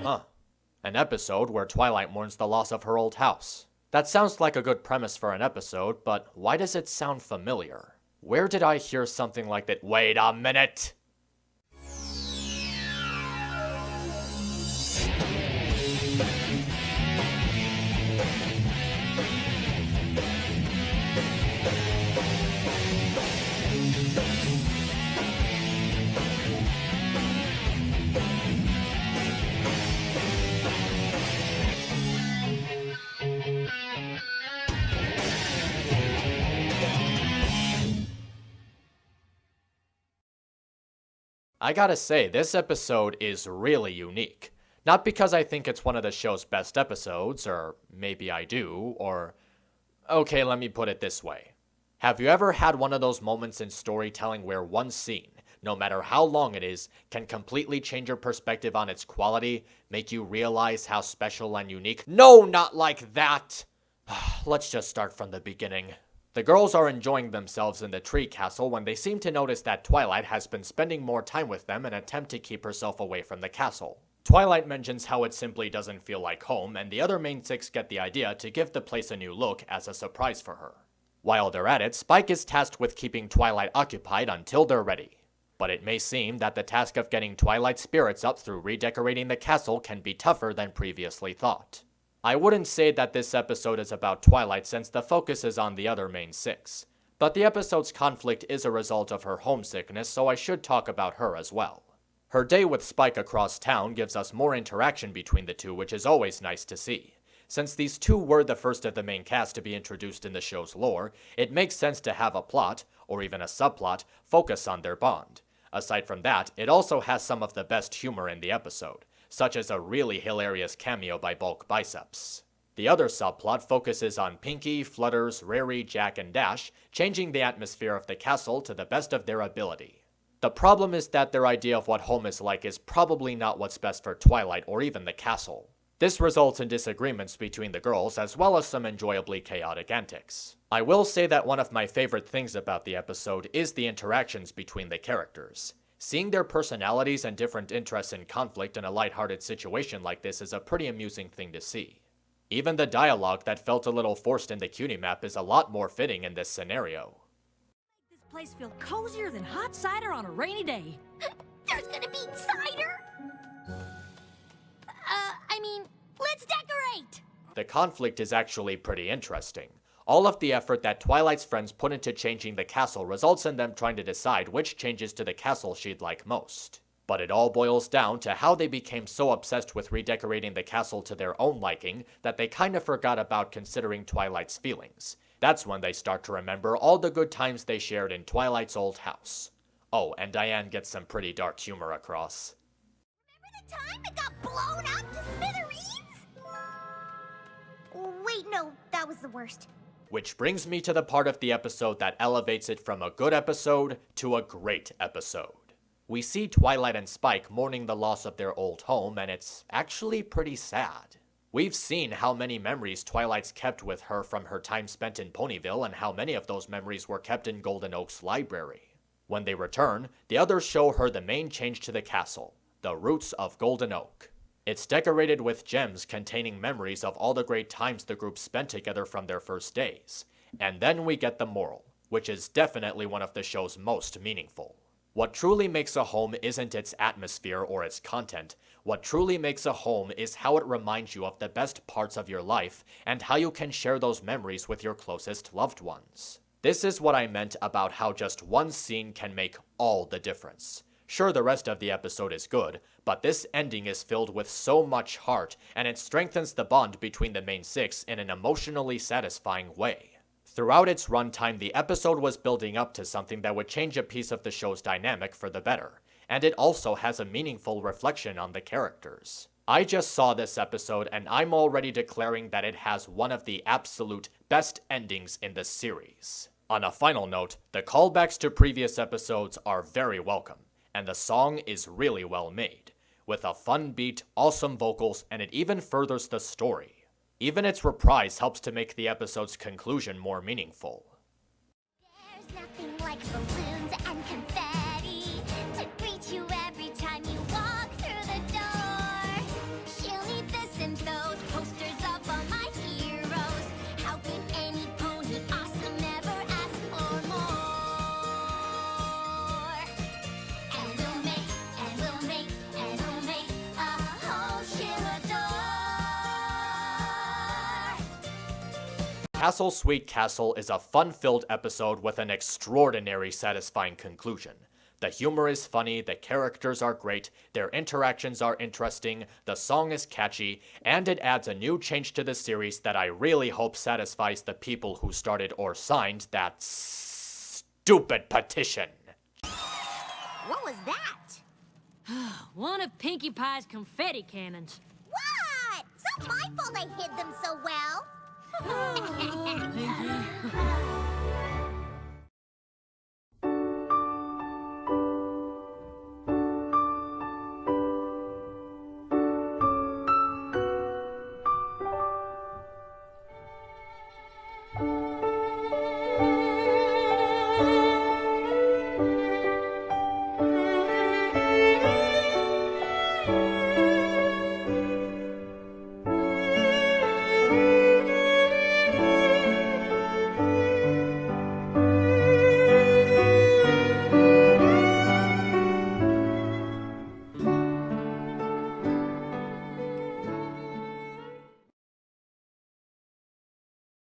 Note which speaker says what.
Speaker 1: Huh. An episode where Twilight mourns the loss of her old house. That sounds like a good premise for an episode, but why does it sound familiar? Where did I hear something like that? Wait a minute! I gotta say, this episode is really unique. Not because I think it's one of the show's best episodes, or maybe I do, or... Okay, let me put it this way. Have you ever had one of those moments in storytelling where one scene, no matter how long it is, can completely change your perspective on its quality, make you realize how special and unique— No, not like that! Let's just start from the beginning. The girls are enjoying themselves in the tree castle when they seem to notice that Twilight has been spending more time with them in an attempt to keep herself away from the castle. Twilight mentions how it simply doesn't feel like home, and the other main six get the idea to give the place a new look as a surprise for her. While they're at it, Spike is tasked with keeping Twilight occupied until they're ready. But it may seem that the task of getting Twilight's spirits up through redecorating the castle can be tougher than previously thought. I wouldn't say that this episode is about Twilight since the focus is on the other main six, but the episode's conflict is a result of her homesickness, so I should talk about her as well. Her day with Spike across town gives us more interaction between the two, which is always nice to see. Since these two were the first of the main cast to be introduced in the show's lore, it makes sense to have a plot, or even a subplot, focus on their bond. Aside from that, it also has some of the best humor in the episode, such as a really hilarious cameo by Bulk Biceps. The other subplot focuses on Pinky, Flutters, Rary, Jack, and Dash, changing the atmosphere of the castle to the best of their ability. The problem is that their idea of what home is like is probably not what's best for Twilight or even the castle. This results in disagreements between the girls as well as some enjoyably chaotic antics. I will say that one of my favorite things about the episode is the interactions between the characters. Seeing their personalities and different interests in conflict in a lighthearted situation like this is a pretty amusing thing to see. Even the dialogue that felt a little forced in the cutie map is a lot more fitting in this scenario.
Speaker 2: This place feels cozier than hot cider on a rainy day.
Speaker 3: There's gonna be cider? Let's decorate!
Speaker 1: The conflict is actually pretty interesting. All of the effort that Twilight's friends put into changing the castle results in them trying to decide which changes to the castle she'd like most. But it all boils down to how they became so obsessed with redecorating the castle to their own liking that they kinda forgot about considering Twilight's feelings. That's when they start to remember all the good times they shared in Twilight's old house. Oh, and Diane gets some pretty dark humor across.
Speaker 3: Remember the time it got blown up to smithereens? Wait, no, that was the worst.
Speaker 1: Which brings me to the part of the episode that elevates it from a good episode to a great episode. We see Twilight and Spike mourning the loss of their old home, and it's actually pretty sad. We've seen how many memories Twilight's kept with her from her time spent in Ponyville, and how many of those memories were kept in Golden Oak's library. When they return, the others show her the main change to the castle, the roots of Golden Oak. It's decorated with gems containing memories of all the great times the group spent together from their first days. And then we get the moral, which is definitely one of the show's most meaningful. What truly makes a home isn't its atmosphere or its content. What truly makes a home is how it reminds you of the best parts of your life and how you can share those memories with your closest loved ones. This is what I meant about how just one scene can make all the difference. Sure, the rest of the episode is good, but this ending is filled with so much heart, and it strengthens the bond between the main six in an emotionally satisfying way. Throughout its runtime, the episode was building up to something that would change a piece of the show's dynamic for the better, and it also has a meaningful reflection on the characters. I just saw this episode, and I'm already declaring that it has one of the absolute best endings in the series. On a final note, the callbacks to previous episodes are very welcome. And the song is really well made, with a fun beat, awesome vocals, and it even furthers the story. Even its reprise helps to make the episode's conclusion more meaningful.
Speaker 3: There's nothing like balloons and confetti to greet you every time you walk through the door.
Speaker 1: Castle Sweet Castle is a fun-filled episode with an extraordinary satisfying conclusion. The humor is funny, the characters are great, their interactions are interesting, the song is catchy, and it adds a new change to the series that I really hope satisfies the people who started or signed that stupid petition.
Speaker 3: What was that?
Speaker 2: One of Pinkie Pie's confetti cannons.
Speaker 3: What? It's not my fault I hid them so well.
Speaker 2: Pinkie.